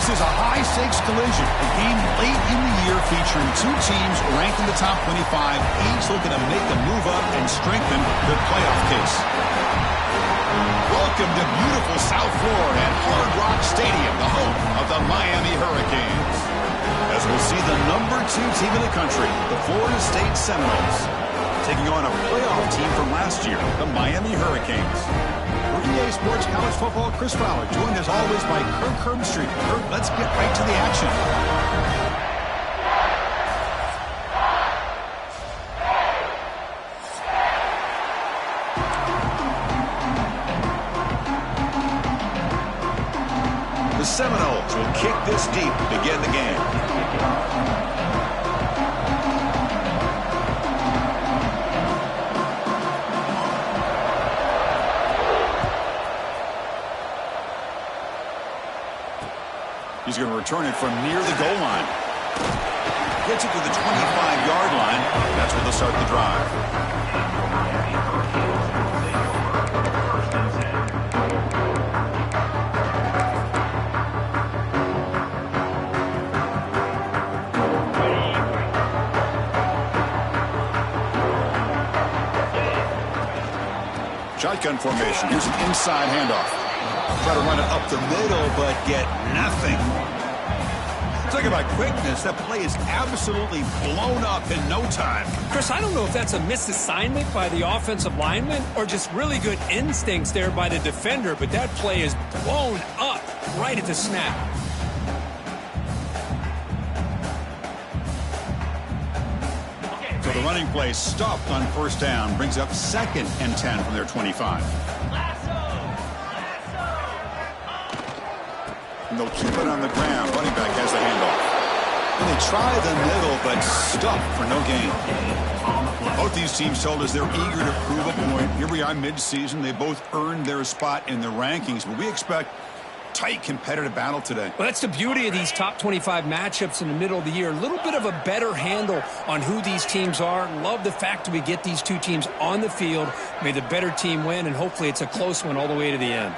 This is a high-stakes collision, a game late in the year featuring two teams ranked in the top 25, each looking to make a move up and strengthen their playoff case. Welcome to beautiful South Florida at Hard Rock Stadium, the home of the Miami Hurricanes. As we'll see the number 2 team in the country, the Florida State Seminoles, taking on a playoff team from last year, the Miami Hurricanes. For EA Sports College Football, Chris Fowler, joined as always by Kirk Herbstreit. Kirk, let's get right to the action. The Seminoles will kick this deep to begin the game. He's going to return it from near the goal line. Gets it to the 25-yard line. That's where they'll start the drive. Shotgun formation. Here's an inside handoff. Try to run it up the middle, but get nothing. Talk about quickness. That play is absolutely blown up in no time. Chris, I don't know if that's a misassignment by the offensive lineman or just really good instincts there by the defender, but that play is blown up right at the snap. So the running play stopped on first down, brings up 2nd and 10 from their 25. And they'll keep it on the ground. Running back has the handoff. And they try the middle, but stuck for no gain. Both these teams told us they're eager to prove a point. Here we are mid-season. They both earned their spot in the rankings, but we expect tight competitive battle today. Well, that's the beauty of these top 25 matchups in the middle of the year. A little bit of a better handle on who these teams are. Love the fact that we get these two teams on the field. May the better team win, and hopefully it's a close one all the way to the end.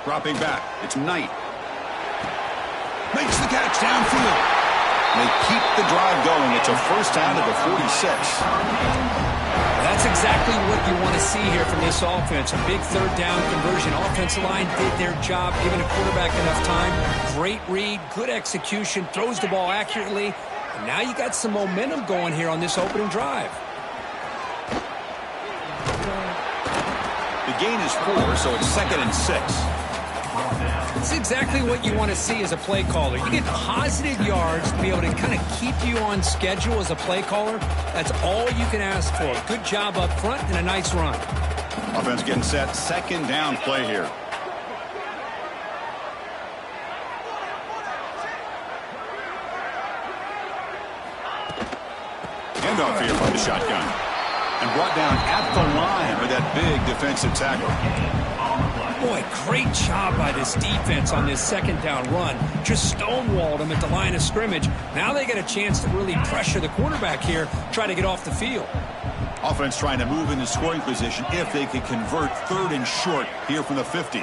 Dropping back. It's Knight. Makes the catch downfield. They keep the drive going. It's a first down to the 46. That's exactly what you want to see here from this offense. A big third down conversion. Offensive line did their job, giving the quarterback enough time. Great read, good execution, throws the ball accurately. And now you got some momentum going here on this opening drive. The gain is 4, so it's 2nd and 6. It's exactly what you want to see as a play caller. You get positive yards to be able to kind of keep you on schedule as a play caller. That's all you can ask for. Good job up front and a nice run. Offense getting set. 2nd down play here. Handoff here from the shotgun. And brought down at the line with that big defensive tackle. Boy, great job by this defense on this 2nd down run. Just stonewalled them at the line of scrimmage. Now they get a chance to really pressure the quarterback here, try to get off the field. Offense trying to move into scoring position if they can convert 3rd and short here from the 50.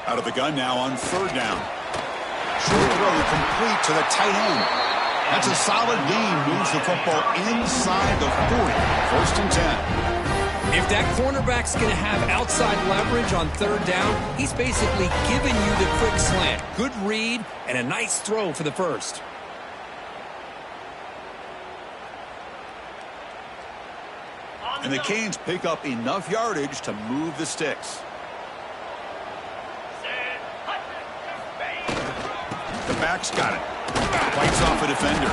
Out of the gun now on 3rd down. Short throw complete to the tight end. That's a solid gain. Moves the football inside the 40. 1st and 10. If that cornerback's going to have outside leverage on 3rd down, he's basically giving you the quick slant. Good read and a nice throw for the first. And the Canes pick up enough yardage to move the sticks. The back's got it. Fights off a defender.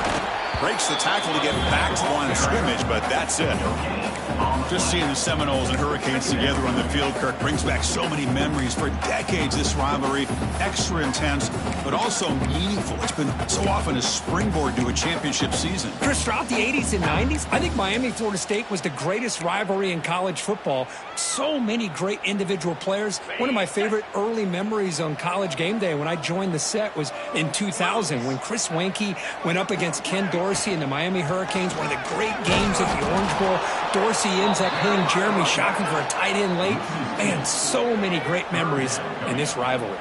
Breaks the tackle to get back to the line of scrimmage, but that's it. Just seeing the Seminoles and Hurricanes together on the field, Kirk, brings back so many memories. For decades, this rivalry, extra intense, but also meaningful. It's been so often a springboard to a championship season. Chris, throughout the 80s and 90s, I think Miami-Florida State was the greatest rivalry in college football. So many great individual players. One of my favorite early memories on College Game Day when I joined the set was in 2000 when Chris Weinke went up against Ken Dorsey Dorsey and the Miami Hurricanes, one of the great games at the Orange Bowl. Dorsey ends up hitting Jeremy Shockey for a tight end late. Man, so many great memories in this rivalry.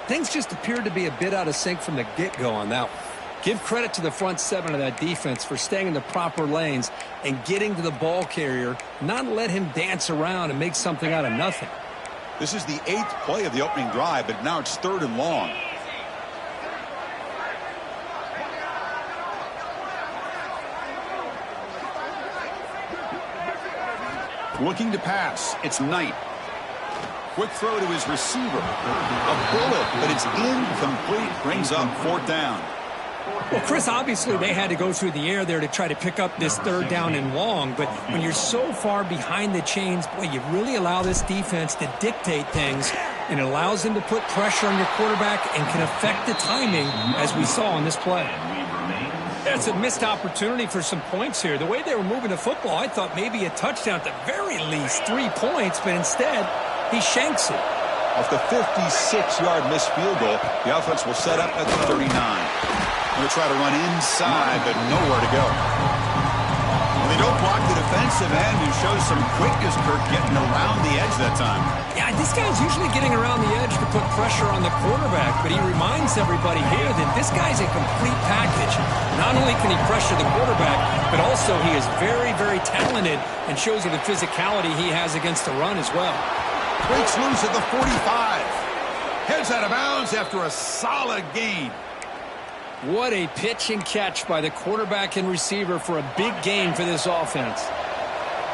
Things just appeared to be a bit out of sync from the get-go on that one. Give credit to the front seven of that defense for staying in the proper lanes and getting to the ball carrier, not let him dance around and make something out of nothing. This is the 8th play of the opening drive, but now it's 3rd and long. Looking to pass. It's Knight. Quick throw to his receiver. A bullet, but it's incomplete. Brings up 4th down. Well, Chris, obviously they had to go through the air there to try to pick up this 3rd down and long, but when you're so far behind the chains, boy, you really allow this defense to dictate things, and it allows them to put pressure on your quarterback and can affect the timing, as we saw on this play. That's a missed opportunity for some points here. The way they were moving the football, I thought maybe a touchdown at the very least, 3 points, but instead he shanks it. Off the 56-yard missed field goal, the offense will set up at the 39. Going to try to run inside, but nowhere to go. Well, they don't block the defensive end, who shows some quickness, Kirk, getting around the edge that time. Yeah, this guy's usually getting around the edge to put pressure on the quarterback, but he reminds everybody here that this guy's a complete package. Not only can he pressure the quarterback, but also he is very, very talented and shows you the physicality he has against the run as well. Breaks loose at the 45. Heads out of bounds after a solid gain. What a pitch and catch by the quarterback and receiver for a big gain for this offense.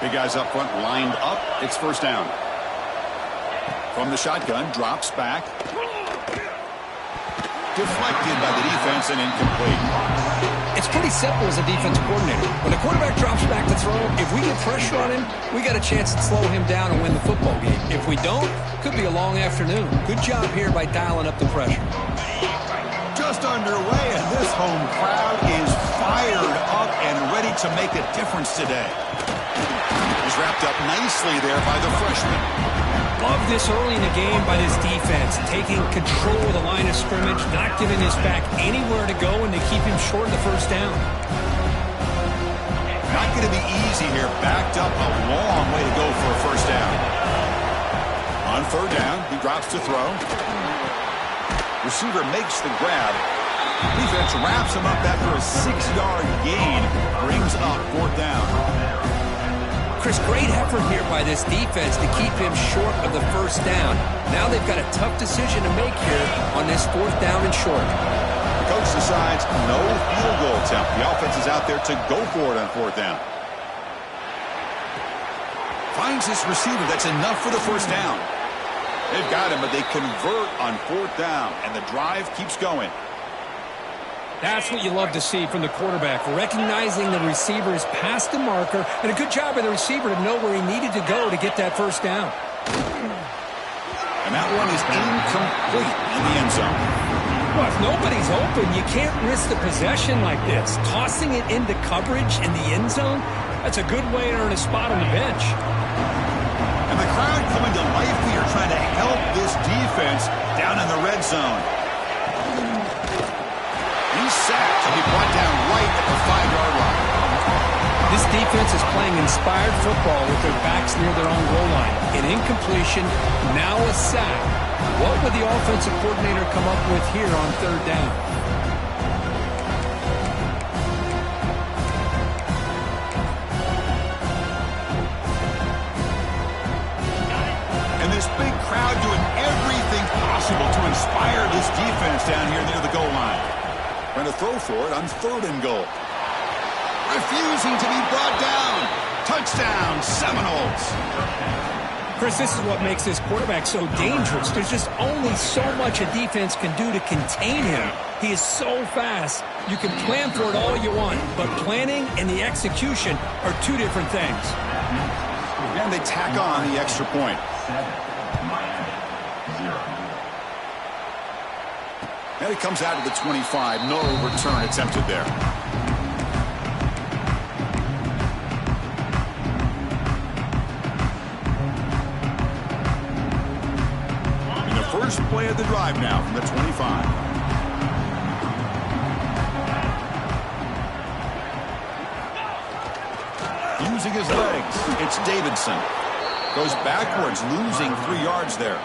Big guys up front lined up. It's 1st down. From the shotgun, drops back. Deflected by the defense and incomplete. It's pretty simple as a defensive coordinator. When the quarterback drops back to throw, if we get pressure on him, we got a chance to slow him down and win the football game. If we don't, could be a long afternoon. Good job here by dialing up the pressure. Just underway, and this home crowd is fired up and ready to make a difference today. He's wrapped up nicely there by the freshman. Love this early in the game by this defense, taking control of the line of scrimmage, not giving this back anywhere to go, and to keep him short of the 1st down. Not going to be easy here. Backed up a long way to go for a 1st down. On 3rd down, he drops to throw. Receiver makes the grab. Defense wraps him up after a 6-yard gain. Brings up 4th down. Chris, great effort here by this defense to keep him short of the 1st down. Now they've got a tough decision to make here on this 4th down and short. The coach decides no field goal attempt. The offense is out there to go for it on 4th down. Finds this receiver. That's enough for the 1st down. They've got him, but they convert on 4th down, and the drive keeps going. That's what you love to see from the quarterback, recognizing the receiver is past the marker, and a good job by the receiver to know where he needed to go to get that 1st down. And that one is incomplete in the end zone. Well, if nobody's open, you can't risk the possession like this. Tossing it into coverage in the end zone, that's a good way to earn a spot on the bench. And the crowd coming to life here, trying to help this defense down in the red zone. He's sacked. He'll be brought down right at the 5-yard line. This defense is playing inspired football with their backs near their own goal line. An incompletion, now a sack. What would the offensive coordinator come up with here on 3rd down? And this big crowd doing everything possible to inspire this defense down here near the goal line. Trying to throw for it on 3rd and goal. Refusing to be brought down. Touchdown, Seminoles. Chris, this is what makes this quarterback so dangerous. There's just only so much a defense can do to contain him. He is so fast. You can plan for it all you want, but planning and the execution are 2 different things. And they tack on the extra point. And it comes out of the 25. No return attempted there. In the first play of the drive now from the 25. Using his legs, it's Davidson. Goes backwards, losing 3 yards there.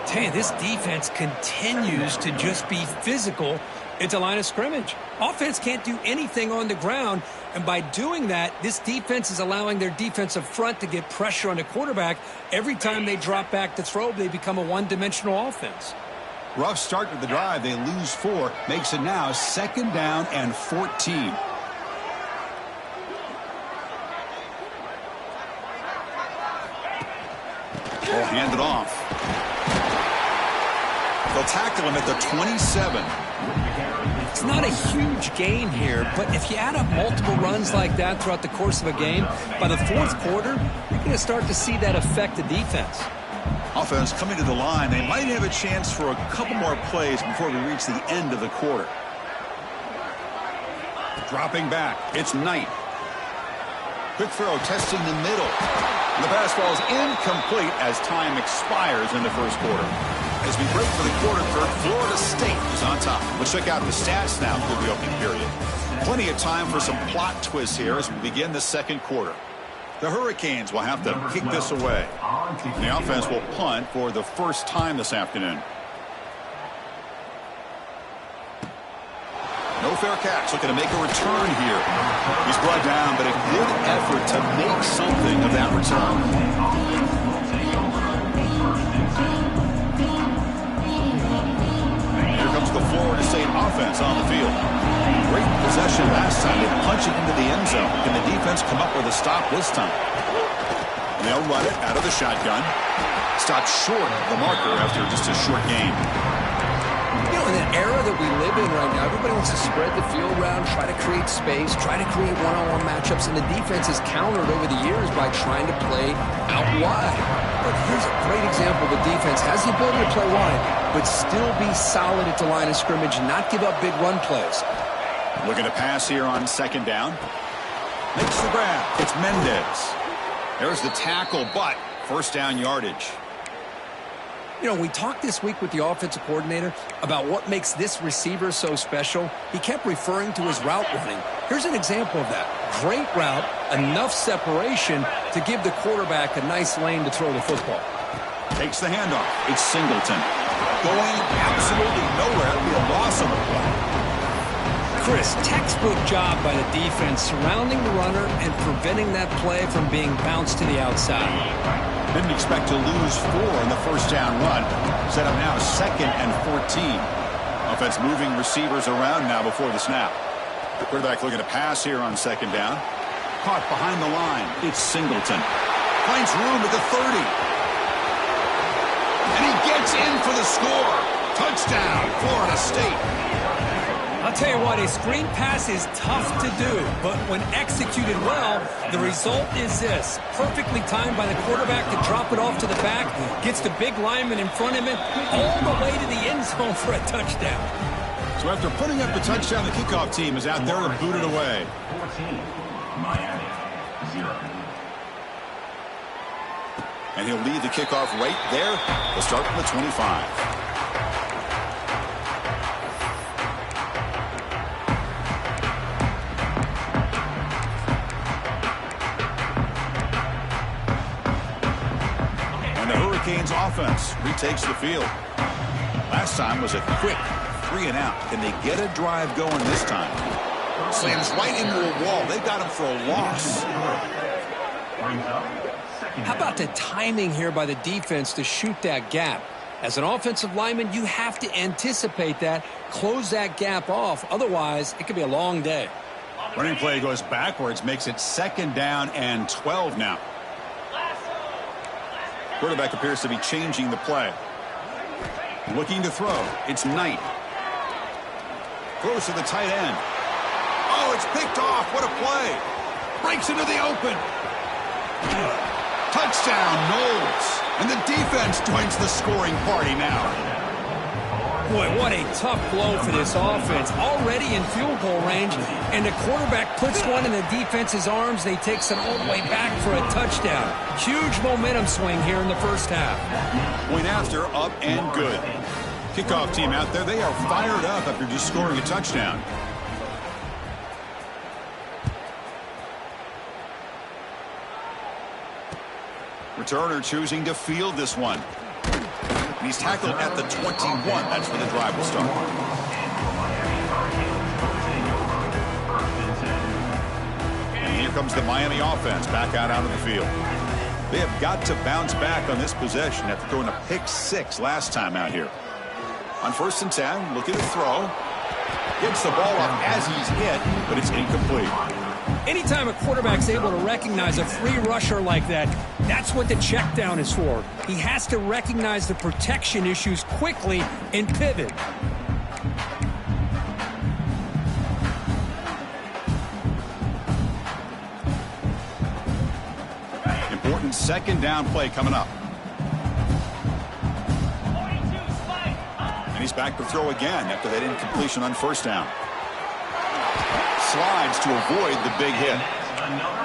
Tell you, this defense continues to just be physical at the line of scrimmage. Offense can't do anything on the ground, and by doing that, this defense is allowing their defensive front to get pressure on the quarterback. Every time they drop back to throw, they become a one-dimensional offense. Rough start to the drive. They lose 4. Makes it now 2nd down and 14. Will hand it off. They'll tackle him at the 27. It's not a huge gain here, but if you add up multiple runs like that throughout the course of a game, by the 4th quarter, you're going to start to see that affect the defense. Offense coming to the line. They might have a chance for a couple more plays before we reach the end of the quarter. Dropping back. It's Knight. Quick throw, testing the middle. And the pass ball is incomplete as time expires in the 1st quarter. As we break for the quarter third, Florida State is on top. Let's check out the stats now for the opening period. Plenty of time for some plot twists here as we begin the 2nd quarter. The Hurricanes will have to kick this away. And the offense will punt for the first time this afternoon. No fair catch, looking to make a return here. He's brought down, but a good effort to make something of that return. Here comes the Florida State offense on the field. Great possession last time. They punch it into the end zone. Can the defense come up with a stop this time? And they'll run it out of the shotgun. Stopped short of the marker after just a short game. You know, in the era that we live in right now, everybody wants to spread the field around, try to create space, try to create one-on-one matchups, and the defense is countered over the years by trying to play out wide. But here's a great example. The defense has the ability to play wide, but still be solid at the line of scrimmage and not give up big run plays. Looking to pass here on 2nd down. Makes the grab. It's Mendez. There's the tackle, but 1st down yardage. You know, we talked this week with the offensive coordinator about what makes this receiver so special. He kept referring to his route running. Here's an example of that. Great route, enough separation to give the quarterback a nice lane to throw the football. Takes the handoff. It's Singleton. Going absolutely nowhere. It'll be a loss of a play. Chris, textbook job by the defense surrounding the runner and preventing that play from being bounced to the outside. Didn't expect to lose 4 in the 1st down run. Set up now 2nd and 14. Offense moving receivers around now before the snap. The quarterback looking to pass here on 2nd down. Caught behind the line. It's Singleton. Finds room at the 30. And he gets in for the score. Touchdown, Florida State. I'll tell you what, a screen pass is tough to do, but when executed well, the result is this. Perfectly timed by the quarterback to drop it off to the back, gets the big lineman in front of him, all the way to the end zone for a touchdown. So after putting up the touchdown, the kickoff team is out there to boot it away. 14, Miami, 0. And he'll lead the kickoff right there. They'll start from the 25. Hurricanes offense retakes the field. Last time was a quick 3 and out. Can they get a drive going this time? Slams right into a wall. They got him for a loss. How about the timing here by the defense to shoot that gap? As an offensive lineman, you have to anticipate that, close that gap off. Otherwise, it could be a long day. Running play goes backwards, makes it 2nd down and 12 now. Quarterback appears to be changing the play. Looking to throw. It's Knight. Throws to the tight end. Oh, it's picked off. What a play. Breaks into the open. Touchdown, Knowles. And the defense joins the scoring party now. Boy, what a tough blow for this offense. Already in field goal range, and the quarterback puts one in the defense's arms, and he takes it all the way back for a touchdown. Huge momentum swing here in the 1st half. Point after, up and good. Kickoff team out there, they are fired up after just scoring a touchdown. Returner choosing to field this one. And he's tackled at the 21. That's where the drive will start. And here comes the Miami offense back out onto the field. They have got to bounce back on this possession after throwing a pick 6 last time out here. On 1st and 10, looking to throw. Gets the ball off as he's hit, but it's incomplete. Anytime a quarterback's able to recognize a free rusher like that, that's what the check down is for. He has to recognize the protection issues quickly and pivot. Important 2nd down play coming up. And he's back to throw again after that incompletion on 1st down. Slides to avoid the big hit.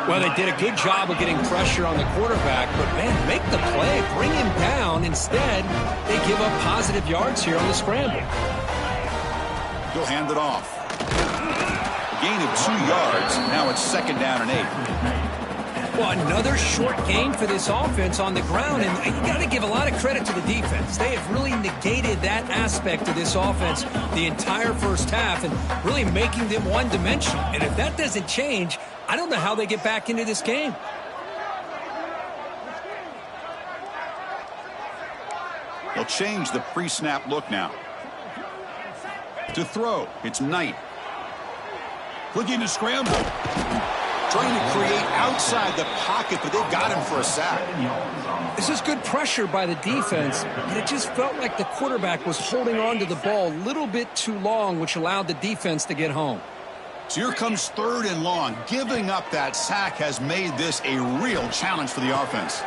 Well, they did a good job of getting pressure on the quarterback, but, man, make the play. Bring him down. Instead, they give up positive yards here on the scramble. He'll hand it off. A gain of 2 yards. Now it's 2nd down and 8. Well, another short gain for this offense on the ground, and you got to give a lot of credit to the defense. They have really negated that aspect of this offense the entire first half and really making them one-dimensional. And if that doesn't change, I don't know how they get back into this game. They'll change the pre-snap look now. To throw, it's Knight. Looking to scramble. Trying to create outside the pocket, but they've got him for a sack. This is good pressure by the defense, but it just felt like the quarterback was holding on to the ball a little bit too long, which allowed the defense to get home. So here comes 3rd and long. Giving up that sack has made this a real challenge for the offense.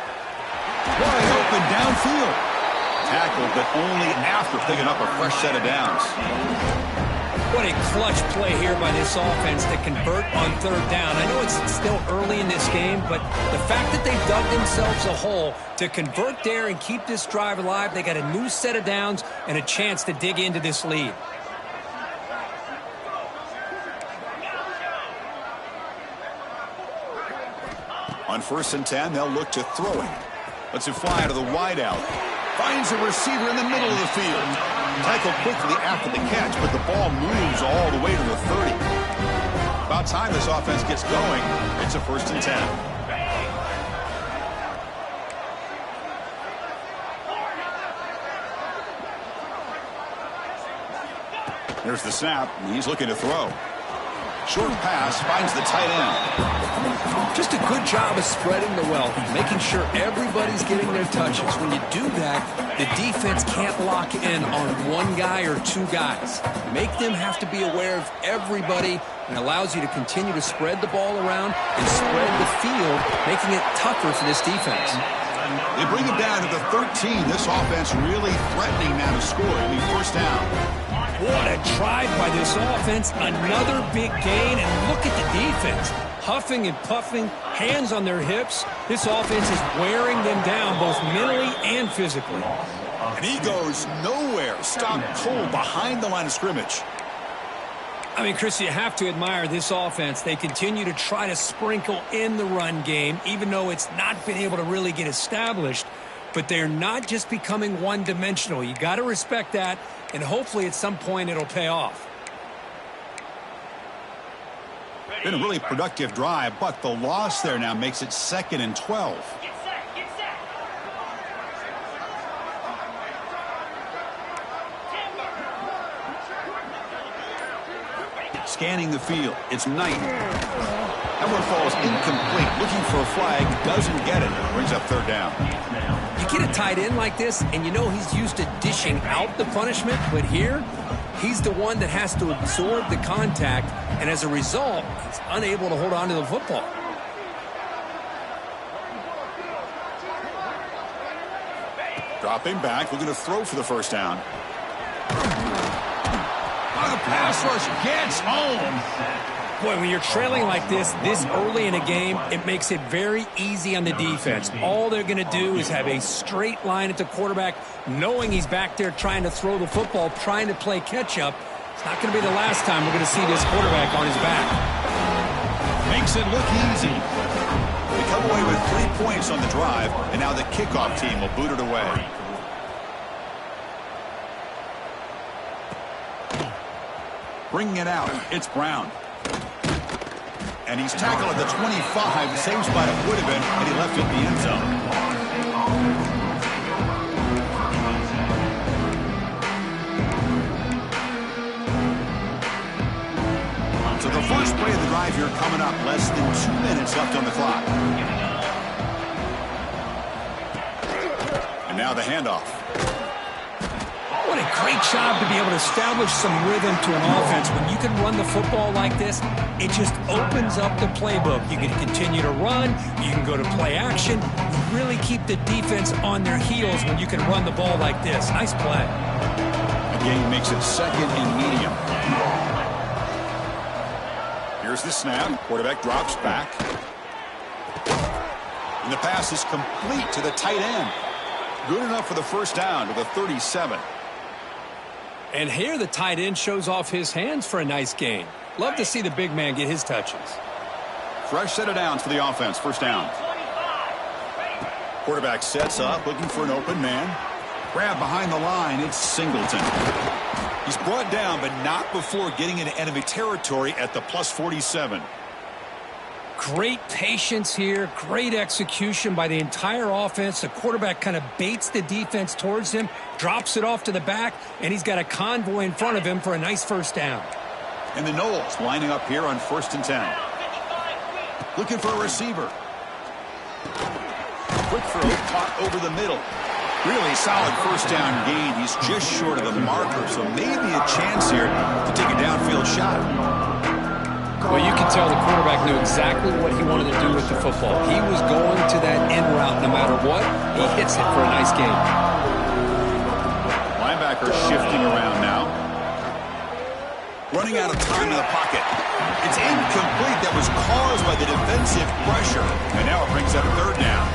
Wide open downfield. Tackled, but only after picking up a fresh set of downs. What a clutch play here by this offense to convert on 3rd down. I know it's still early in this game, but the fact that they've dug themselves a hole to convert there and keep this drive alive, they got a new set of downs and a chance to dig into this lead. On 1st and 10, they'll look to throw it. Lets it fly to the wideout. Finds a receiver in the middle of the field. Tackled quickly after the catch, but the ball moves all the way to the 30. About time this offense gets going. It's a 1st and 10. There's the snap. He's looking to throw. Short pass finds the tight end. Just a good job of spreading the wealth, making sure everybody's getting their touches. When you do that, the defense can't lock in on one guy or 2 guys. Make them have to be aware of everybody, and allows you to continue to spread the ball around and spread the field, making it tougher for this defense. They bring it down to the 13. This offense really threatening now to score. It'll be 1st down. What a drive by this offense. Another big gain, and look at the defense. Huffing and puffing, hands on their hips. This offense is wearing them down both mentally and physically. And he goes nowhere. Stop cold behind the line of scrimmage. I mean, Chris, you have to admire this offense. They continue to try to sprinkle in the run game, even though it's not been able to really get established. But they're not just becoming one-dimensional. You got to respect that, and hopefully at some point it'll pay off. Been a really productive drive, but the loss there now makes it 2nd and 12. Scanning the field, it's Knight. That one falls incomplete. Looking for a flag, doesn't get it. Brings up 3rd down. You get a tight end like this, and you know he's used to dishing out the punishment, but here, he's the one that has to absorb the contact, and as a result, he's unable to hold on to the football. Dropping back, looking to throw for the 1st down. The pass rush gets home. Boy, when you're trailing like this early in a game, it makes it very easy on the defense. All they're going to do is have a straight line at the quarterback, knowing he's back there trying to throw the football, trying to play catch-up. It's not going to be the last time we're going to see this quarterback on his back. Make makes it look easy. They come away with 3 points on the drive, and now the kickoff team will boot it away. Bringing it out, it's Brown. And he's tackled at the 25. Same spot it would have been, and he left it in the end zone. So the first play of the drive here coming up. Less than 2 minutes left on the clock. And now the handoff. What a great job to be able to establish some rhythm to an offense. When you can run the football like this, it just opens up the playbook. You can continue to run. You can go to play action. You really keep the defense on their heels when you can run the ball like this. Nice play. Again, makes it second and medium. Here's the snap. Quarterback drops back. And the pass is complete to the tight end. Good enough for the first down to the 37. And here the tight end shows off his hands for a nice gain. Love to see the big man get his touches. Fresh set of downs for the offense. First down. Quarterback sets up, looking for an open man. Grab behind the line. It's Singleton. He's brought down, but not before getting into enemy territory at the plus 47. Great patience here. Great execution by the entire offense. The quarterback kind of baits the defense towards him, drops it off to the back, and he's got a convoy in front of him for a nice first down. And the Knowles lining up here on 1st and 10. Looking for a receiver. Quick throw, caught over the middle. Really solid first down gain. He's just short of the marker, so maybe a chance here to take a downfield shot. Well, you can tell the quarterback knew exactly what he wanted to do with the football. He was going to that end route no matter what. He hits it for a nice gain. Linebacker shifting around now. Running out of time in the pocket. It's incomplete. That was caused by the defensive pressure. And now it brings up 3rd down.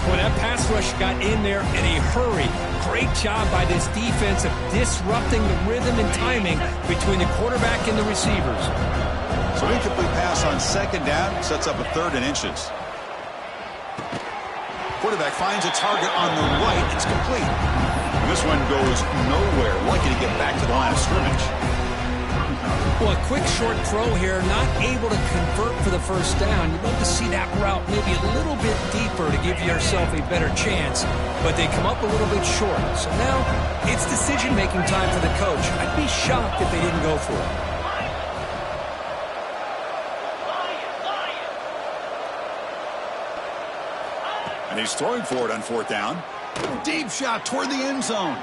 Well, that pass rush got in there in a hurry. Great job by this defense of disrupting the rhythm and timing between the quarterback and the receivers. So incomplete pass on 2nd down sets up a 3rd and inches. Quarterback finds a target on the right. It's complete. And this one goes nowhere. Lucky to get back to the line of scrimmage. Well, a quick short throw here, not able to convert for the first down. You'd love to see that route maybe a little bit deeper to give yourself a better chance, but they come up a little bit short. So now it's decision-making time for the coach. I'd be shocked if they didn't go for it. And he's throwing for it on 4th down. Deep shot toward the end zone.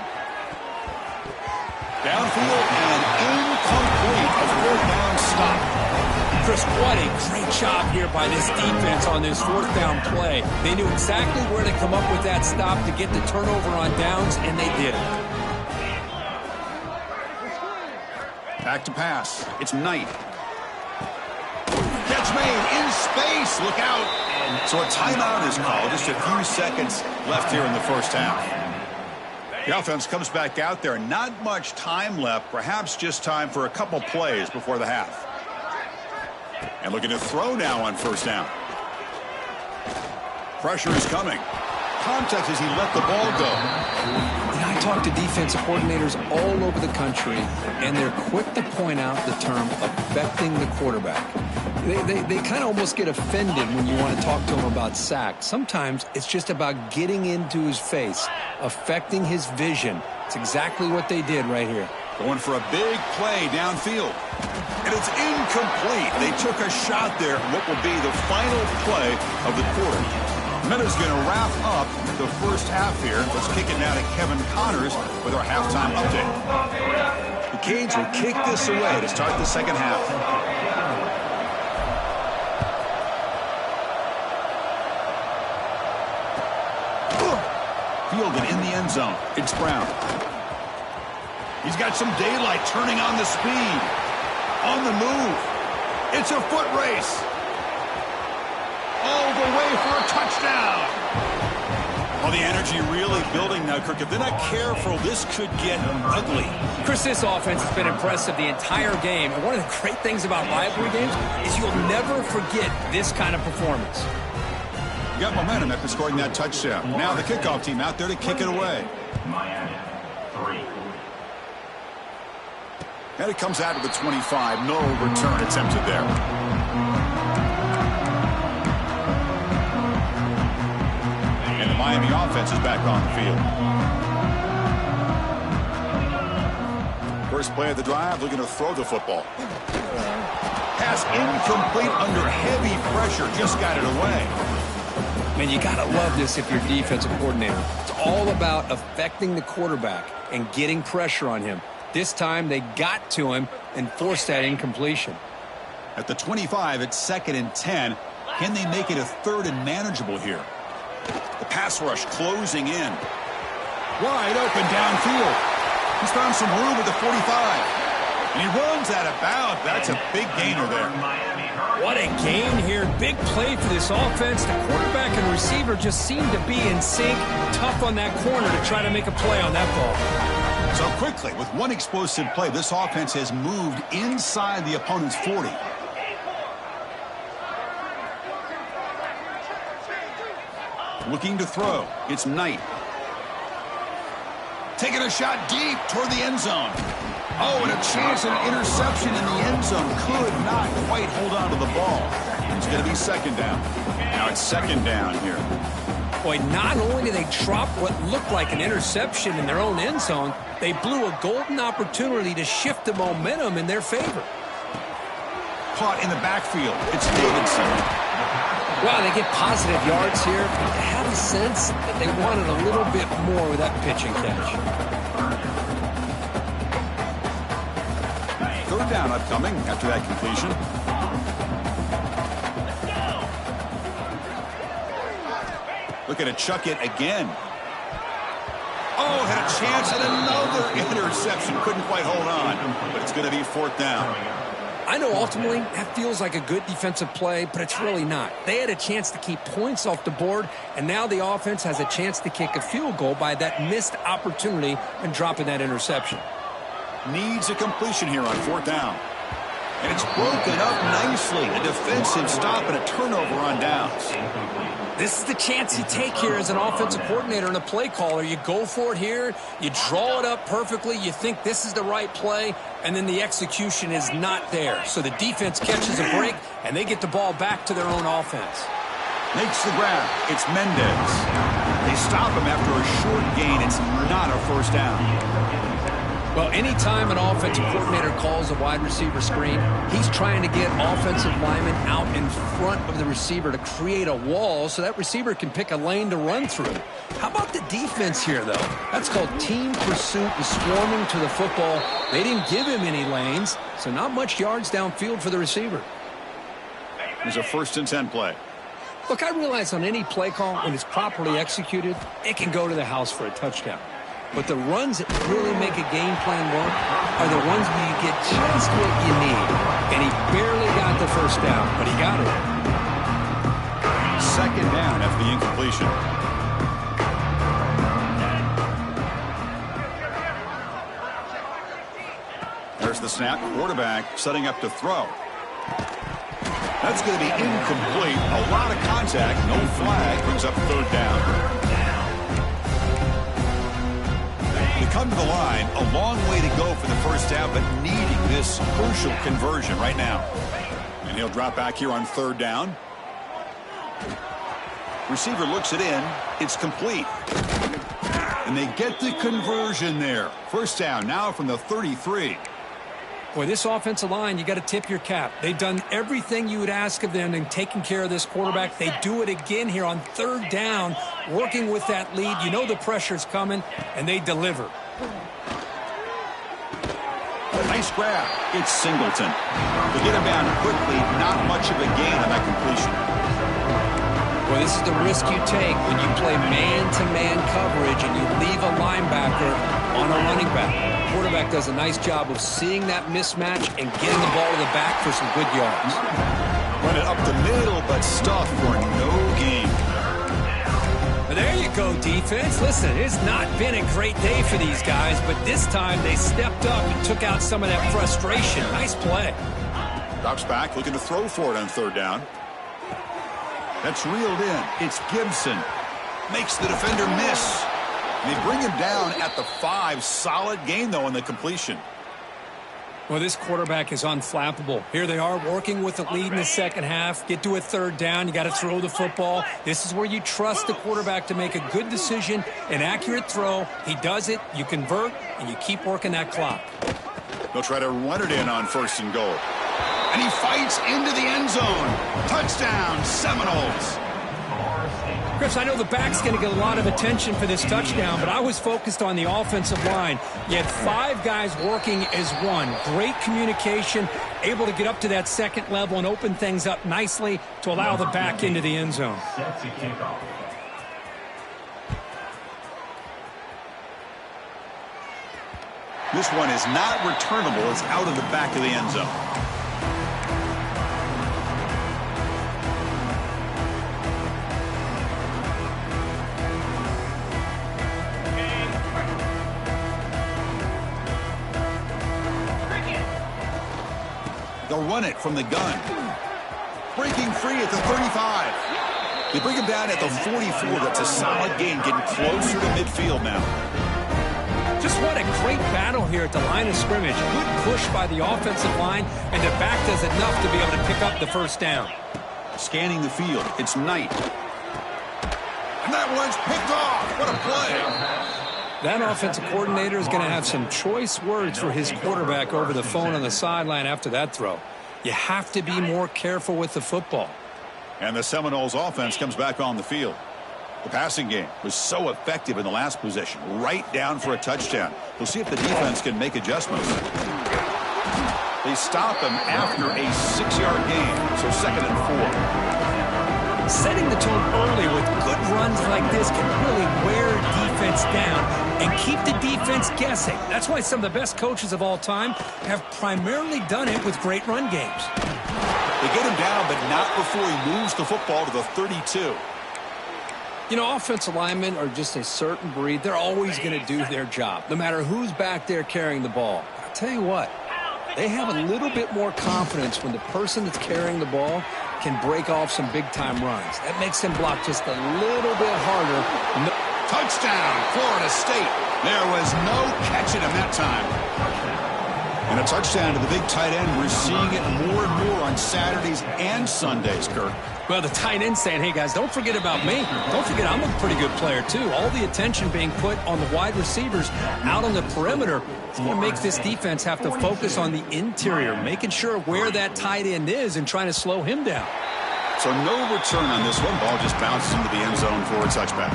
Downfield and incomplete. A 4th down stop. Chris, what a great job here by this defense on this 4th down play. They knew exactly where to come up with that stop to get the turnover on downs, and they did it. Back to pass. It's Knight. Catch made in space. Look out. So a timeout is called. Just a few seconds left here in the first half. The offense comes back out there. Not much time left. Perhaps just time for a couple plays before the half. And looking to throw now on 1st down. Pressure is coming. Contact as he let the ball go. You know, I talk to defensive coordinators all over the country, and they're quick to point out the term affecting the quarterback. They kind of almost get offended when you want to talk to them about sacks. Sometimes it's just about getting into his face, affecting his vision. It's exactly what they did right here. Going for a big play downfield. And it's incomplete. They took a shot there. What will be the final play of the quarter. Meadows going to wrap up the first half here. Let's kick it now to Kevin Connors with our halftime update. The Canes will kick this away to start the second half. Fielded in the end zone. It's Brown. He's got some daylight, turning on the speed. On the move. It's a foot race. All the way for a touchdown. Well, the energy really building now, Kirk. If they're not careful, this could get ugly. Chris, this offense has been impressive the entire game. And one of the great things about rivalry games is you'll never forget this kind of performance. You got momentum after scoring that touchdown. Now the kickoff team out there to kick it away. Miami, 3. And it comes out to the 25. No return attempted there. And the Miami offense is back on the field. First play of the drive, looking to throw the football. Pass incomplete under heavy pressure. Just got it away. Man, you got to love this if you're defensive coordinator. It's all about affecting the quarterback and getting pressure on him. This time they got to him and forced that incompletion. At the 25, it's 2nd and 10. Can they make it a 3rd and manageable here? The pass rush closing in. Wide open downfield. He's found some room at the 45. And he runs out of bounds. That's a big gainer there. What a gain here. Big play for this offense. The quarterback and receiver just seem to be in sync. Tough on that corner to try to make a play on that ball. So quickly, with one explosive play, this offense has moved inside the opponent's 40. Looking to throw. It's Knight. Taking a shot deep toward the end zone. Oh, and a chance at an interception in the end zone. Could not quite hold on to the ball. It's going to be 2nd down. Now it's 2nd down here. Boy, not only did they drop what looked like an interception in their own end zone, they blew a golden opportunity to shift the momentum in their favor. Caught in the backfield. It's Davidson. Wow, they get positive yards here. I have a sense that they wanted a little bit more with that pitch and catch. 3rd down upcoming after that completion. Looking to chuck it again. Oh, had a chance at another interception. Couldn't quite hold on, but it's going to be 4th down. I know ultimately that feels like a good defensive play, but it's really not. They had a chance to keep points off the board, and now the offense has a chance to kick a field goal by that missed opportunity and dropping that interception. Needs a completion here on 4th down. And it's broken up nicely. A defensive stop and a turnover on downs. This is the chance you take here as an offensive coordinator and a play caller. You go for it here. You draw it up perfectly. You think this is the right play, and then the execution is not there. So the defense catches a break, and they get the ball back to their own offense. Makes the grab. It's Mendez. They stop him after a short gain. It's not a 1st down. Well, anytime an offensive coordinator calls a wide receiver screen, he's trying to get offensive linemen out in front of the receiver to create a wall so that receiver can pick a lane to run through. How about the defense here, though? That's called team pursuit and swarming to the football. They didn't give him any lanes, so not much yards downfield for the receiver. There's a 1st and 10 play. Look, I realize on any play call, when it's properly executed, it can go to the house for a touchdown. But the runs that really make a game plan work are the ones where you get just what you need. And he barely got the 1st down, but he got it. 2nd down after the incompletion. There's the snap. Quarterback setting up to throw. That's going to be incomplete. A lot of contact. No flag. Brings up 3rd down. Come to the line, a long way to go for the 1st down, but needing this crucial conversion right now. And he'll drop back here on 3rd down. Receiver looks it in. It's complete. And they get the conversion there. 1st down now from the 33. Boy, this offensive line, you got to tip your cap. They've done everything you would ask of them in taking care of this quarterback. They do it again here on 3rd down, working with that lead. You know the pressure's coming, and they deliver. Nice grab. It's Singleton. To get him down quickly, not much of a gain on that completion. Well, this is the risk you take when you play man-to-man coverage and you leave a linebacker on a running back. The quarterback does a nice job of seeing that mismatch and getting the ball to the back for some good yards. Run it up the middle, but stuffed for no gain. But There you go, defense. Listen, it's not been a great day for these guys, but this time they stepped up and took out some of that frustration. Nice play. Drops back, looking to throw for it on third down. That's reeled in. It's Gibson. Makes the defender miss. They bring him down at the 5. Solid gain, though, in the completion. Well, this quarterback is unflappable. Here they are working with the lead in the second half. Get to a third down. You got to throw the football. This is where you trust the quarterback to make a good decision, an accurate throw. He does it, you convert, and you keep working that clock. They'll try to run it in on 1st and goal. And he fights into the end zone. Touchdown, Seminoles. Chris, I know the back's going to get a lot of attention for this touchdown, but I was focused on the offensive line. You had 5 guys working as one. Great communication, able to get up to that second level and open things up nicely to allow the back into the end zone. This one is not returnable. It's out of the back of the end zone. They'll run it from the gun. Breaking free at the 35. They bring him down at the 44. That's a solid gain, getting closer to midfield now. Just what a great battle here at the line of scrimmage. Good push by the offensive line, and the back does enough to be able to pick up the first down. Scanning the field, it's Knight. And that one's picked off. What a play. That offensive coordinator is going to have some choice words for his quarterback over the phone on the sideline after that throw. You have to be more careful with the football. And the Seminoles offense comes back on the field. The passing game was so effective in the last possession, right down for a touchdown. We'll see if the defense can make adjustments. They stop him after a 6-yard gain, so 2nd and 4. Setting the tone early with good runs like this can really wear defense down and keep the defense guessing. That's why some of the best coaches of all time have primarily done it with great run games. They get him down, but not before he moves the football to the 32. You know, offensive linemen are just a certain breed. They're always going to do their job, no matter who's back there carrying the ball. I'll tell you what, they have a little bit more confidence when the person that's carrying the ball can break off some big-time runs. That makes them block just a little bit harder. Touchdown, Florida State. There was no catching him that time. And a touchdown to the big tight end. We're seeing it more and more on Saturdays and Sundays, Kirk. Well, the tight end saying, hey, guys, don't forget about me. Don't forget I'm a pretty good player, too. All the attention being put on the wide receivers out on the perimeter. It's going to make this defense have to focus on the interior, making sure where that tight end is and trying to slow him down. So no return on this one. Ball just bounces into the end zone for a touchback.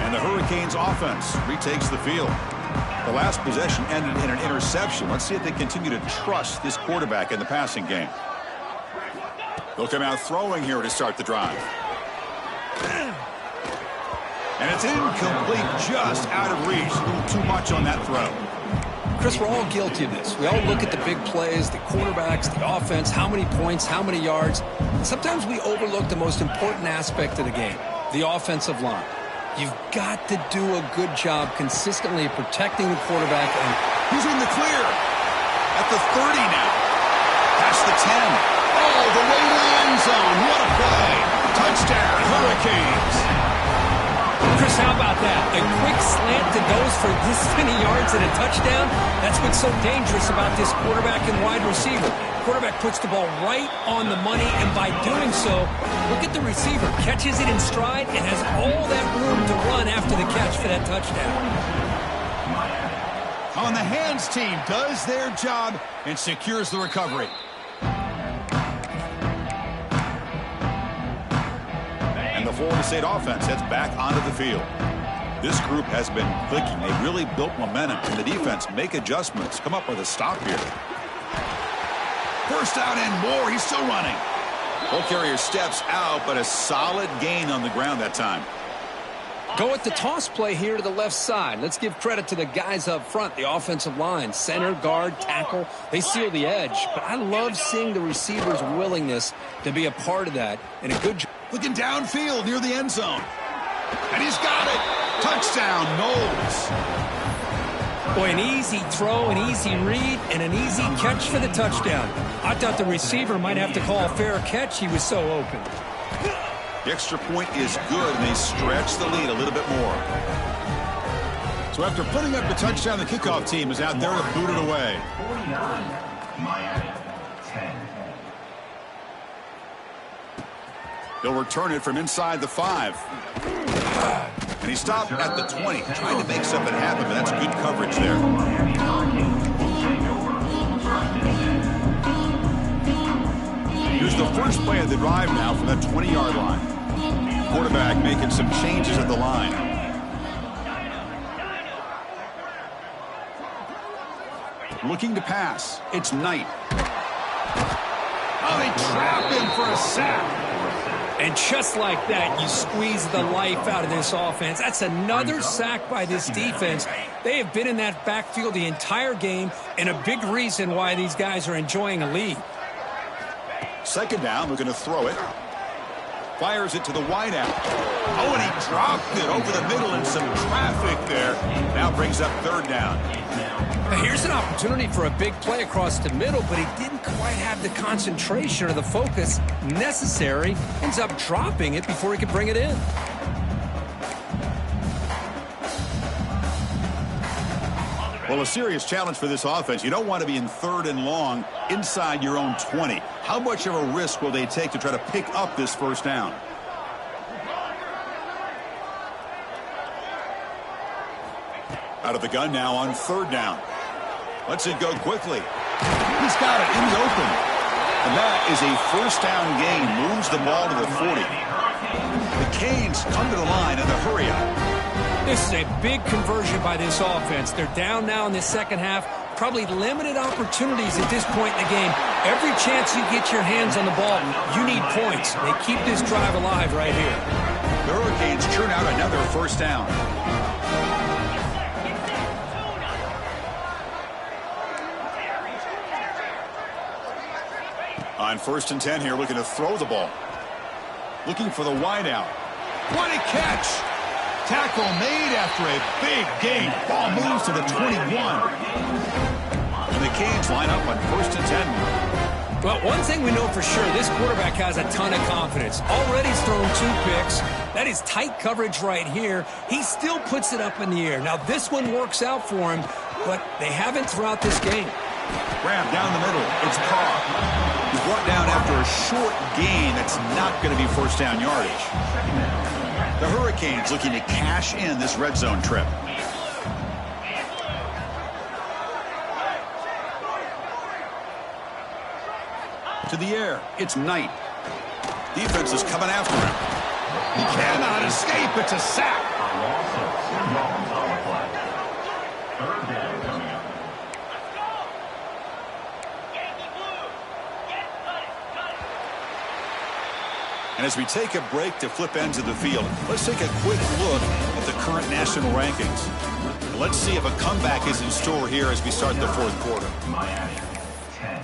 And the Hurricanes offense retakes the field. The last possession ended in an interception. Let's see if they continue to trust this quarterback in the passing game. They'll come out throwing here to start the drive. And it's incomplete, just out of reach. A little too much on that throw. Chris, we're all guilty of this. We all look at the big plays, the quarterbacks, the offense, how many points, how many yards. Sometimes we overlook the most important aspect of the game, the offensive line. You've got to do a good job consistently protecting the quarterback. And he's in the clear at the 30 now. Past the 10. All the way to the end zone. What a play. Touchdown, Hurricanes. Chris, how about that? A quick slant to goes for this many yards and a touchdown. That's what's so dangerous about this quarterback and wide receiver. Quarterback puts the ball right on the money, and by doing so, look at the receiver. Catches it in stride and has all that room to run after the catch for that touchdown. On the hands team does their job and secures the recovery. And the Florida State offense heads back onto the field. This group has been clicking. They really built momentum, and the defense make adjustments. Come up with a stop here. First down and more. He's still running. Ball carrier steps out, but a solid gain on the ground that time. Go with the toss play here to the left side. Let's give credit to the guys up front, the offensive line, center, guard, tackle. They seal the edge. But I love seeing the receiver's willingness to be a part of that. And a good job. Looking downfield near the end zone. And he's got it. Touchdown, Knowles. Boy, an easy throw, an easy read, and an easy catch for the touchdown. I thought the receiver might have to call a fair catch. He was so open. The extra point is good, and they stretch the lead a little bit more. So after putting up the touchdown, the kickoff team is out there to boot it away. 49, Miami, 10. They'll return it from inside the 5. And he stopped at the 20, trying to make something happen, but that's good coverage there. Miami Hurricanes will take over first and 10. Here's the first play of the drive now from that 20-yard line. Quarterback making some changes at the line. Looking to pass. It's Knight. Oh, they trap him for a sack. And just like that, you squeeze the life out of this offense. That's another sack by this defense. They have been in that backfield the entire game, and a big reason why these guys are enjoying a lead. Second down, we're going to throw it. Fires it to the wideout. Oh, and he dropped it over the middle in some traffic there. Now brings up third down. Now here's an opportunity for a big play across the middle, but he didn't quite have the concentration or the focus necessary. Ends up dropping it before he could bring it in. Well, a serious challenge for this offense. You don't want to be in third and long inside your own 20. How much of a risk will they take to try to pick up this first down? Out of the gun now on third down. Lets it go quickly. He's got it in the open. And that is a first down gain. Moves the ball to the 40. The Canes come to the line in the hurry up. This is a big conversion by this offense. They're down now in the second half. Probably limited opportunities at this point in the game. Every chance you get your hands on the ball, you need points. They keep this drive alive right here. The Hurricanes churn out another first down. On first and 10 here, looking to throw the ball. Looking for the wideout. What a catch! Tackle made after a big gain. Ball moves to the 21. And the Canes line up on first and 10. Well, one thing we know for sure, this quarterback has a ton of confidence. Already he's thrown 2 picks. That is tight coverage right here. He still puts it up in the air. Now, this one works out for him, but they haven't throughout this game. Grab down the middle. It's Carr. He's brought down after a short gain. That's not going to be first down yardage. The Hurricanes looking to cash in this red zone trip. To the air, it's Knight. Defense is coming after him. He cannot escape. It's a sack. And as we take a break to flip ends of the field, let's take a quick look at the current national rankings. Let's see if a comeback is in store here as we start the fourth quarter. Miami, 10.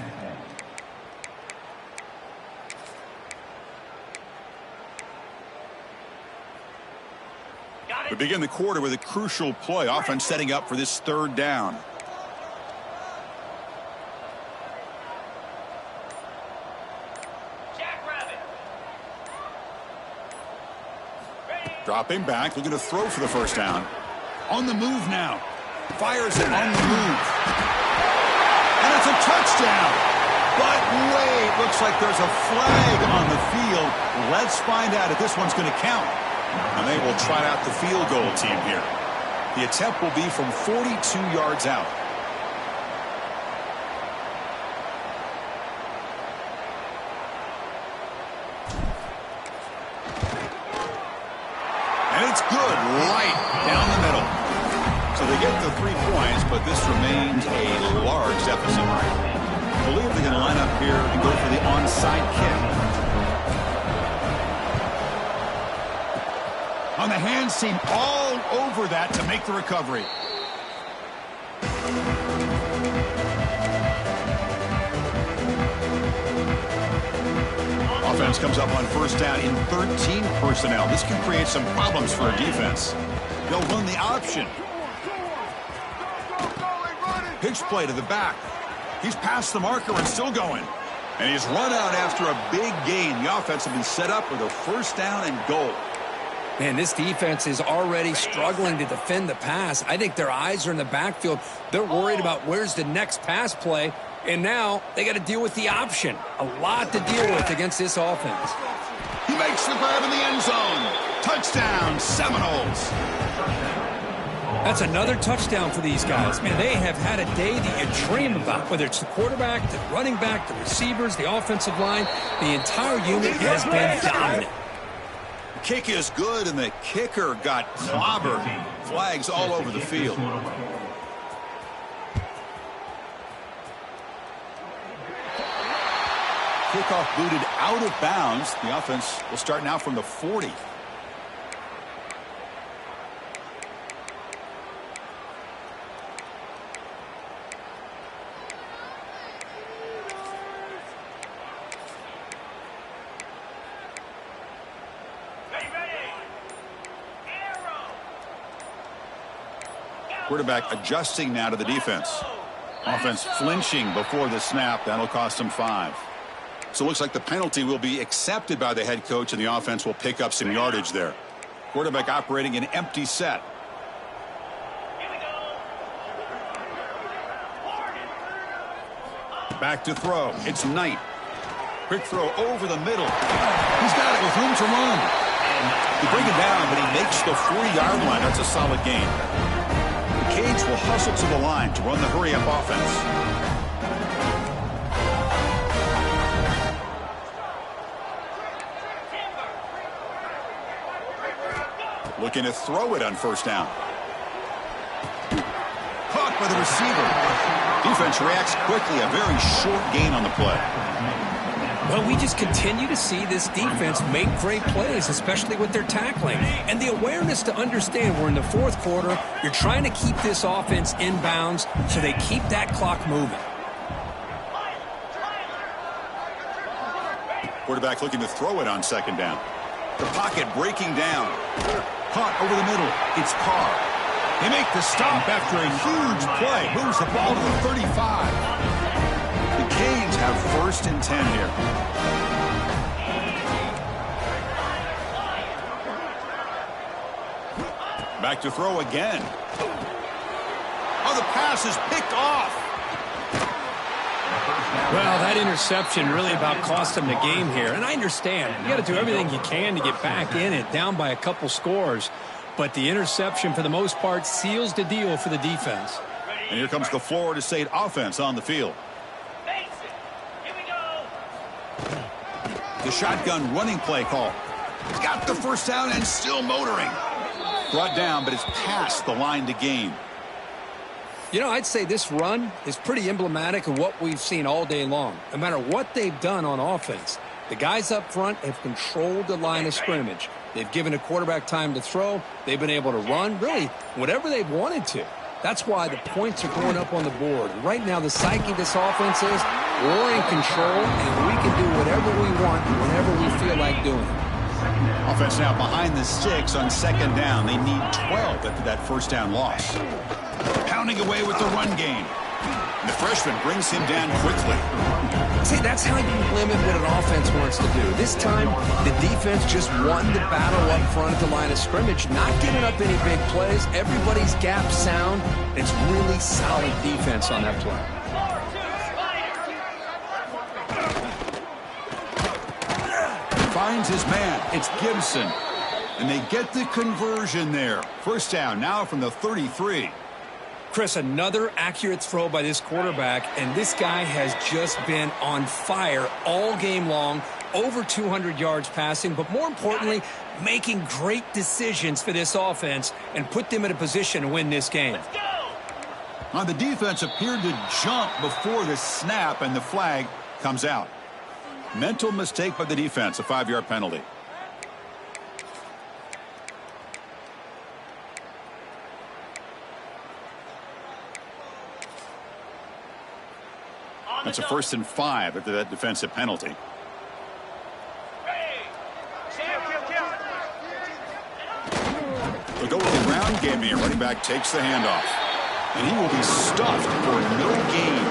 We begin the quarter with a crucial play, offense setting up for this third down. Dropping back, looking to throw for the first down. On the move now. Fires it on the move. And it's a touchdown. But wait, looks like there's a flag on the field. Let's find out if this one's going to count. And they will try out the field goal team here. The attempt will be from 42 yards out. And it's good, right down the middle. So they get the 3 points, but this remains a large deficit. I believe they're going to line up here and go for the onside kick. On the hands team, all over that to make the recovery. Offense comes up on first down in 13 personnel. This can create some problems for a defense. They'll run the option. Pitch play to the back. He's past the marker and still going. And he's run out after a big gain. The offense will be set up with a first down and goal. Man, this defense is already struggling to defend the pass. I think their eyes are in the backfield. They're worried about where's the next pass play. And now they got to deal with the option. A lot to deal with against this offense. He makes the grab in the end zone. Touchdown, Seminoles. That's another touchdown for these guys. Man, they have had a day that you dream about, whether it's the quarterback, the running back, the receivers, the offensive line. The entire unit has been dominant. The kick is good, and the kicker got clobbered. Flags all over the field. Kickoff booted out of bounds. The offense will start now from the 40. Quarterback adjusting now to the defense. Offense flinching before the snap. That'll cost him 5. So it looks like the penalty will be accepted by the head coach, and the offense will pick up some yardage there. Quarterback operating an empty set. Back to throw. It's Knight. Quick throw over the middle. He's got it with room to run. They bring it down, but he makes the 40-yard line. That's a solid gain. The Canes will hustle to the line to run the hurry-up offense. Looking to throw it on first down. Caught by the receiver. Defense reacts quickly. A very short gain on the play. Well, we just continue to see this defense make great plays, especially with their tackling. And the awareness to understand we're in the fourth quarter. You're trying to keep this offense in bounds so they keep that clock moving. Quarterback looking to throw it on second down. The pocket breaking down. Caught over the middle. It's Carr. They make the stop after a huge play. Moves the ball to the 35. The Canes have first and 10 here. Back to throw again. Oh, the pass is picked off. Well, that interception really about cost them the game here. And I understand. You got to do everything you can to get back in it, down by a couple scores. But the interception, for the most part, seals the deal for the defense. And here comes the Florida State offense on the field. The shotgun running play call. Got the first down and still motoring. Brought down, but it's past the line to gain. You know, I'd say this run is pretty emblematic of what we've seen all day long. No matter what they've done on offense, the guys up front have controlled the line of scrimmage. They've given a quarterback time to throw. They've been able to run, really, whatever they've wanted to. That's why the points are going up on the board. Right now, the psyche of this offense is we're in control, and we can do whatever we want whenever we feel like doing it. Offense now behind the sticks on second down. They need 12 after that first down loss. Pounding away with the run game. And the freshman brings him down quickly. See, that's how you limit what an offense wants to do. This time, the defense just won the battle up front at the line of scrimmage, not giving up any big plays. Everybody's gap sound. It's really solid defense on that play. Finds his man. It's Gibson. And they get the conversion there. First down now from the 33. Chris, another accurate throw by this quarterback, and this guy has just been on fire all game long, over 200 yards passing, but more importantly, making great decisions for this offense and put them in a position to win this game. Now, the defense appeared to jump before the snap, and the flag comes out. Mental mistake by the defense, a 5-yard penalty. That's a 1st and 5 after that defensive penalty. They'll go with the ground game here. Running back takes the handoff. And he will be stuffed for no gain.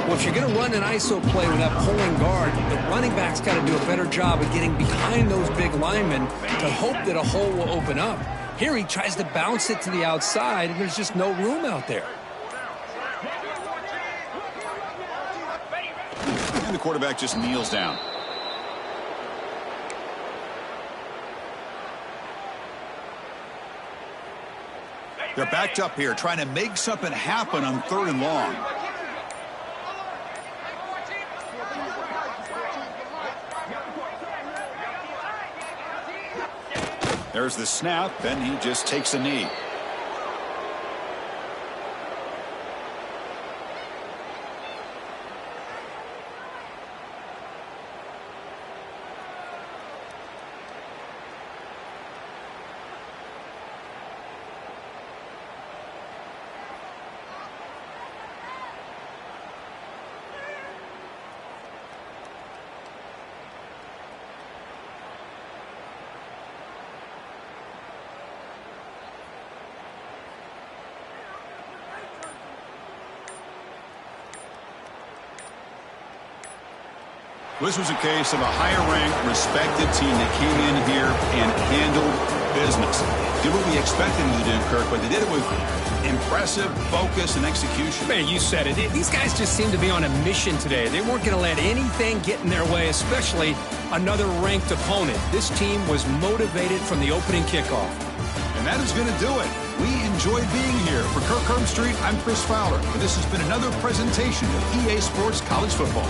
Well, if you're going to run an ISO play with that pulling guard, the running back's got to do a better job of getting behind those big linemen to hope that a hole will open up. Here he tries to bounce it to the outside, and there's just no room out there. And the quarterback just kneels down. They're backed up here, trying to make something happen on 3rd and long. There's the snap, and he just takes a knee. This was a case of a higher-ranked, respected team that came in here and handled business. Did what we expected them to do, Kirk, but they did it with impressive focus and execution. Man, you said it. These guys just seem to be on a mission today. They weren't going to let anything get in their way, especially another ranked opponent. This team was motivated from the opening kickoff. And that is going to do it. We enjoyed being here. For Kirk Herbstreit, I'm Chris Fowler. And this has been another presentation of EA Sports College Football.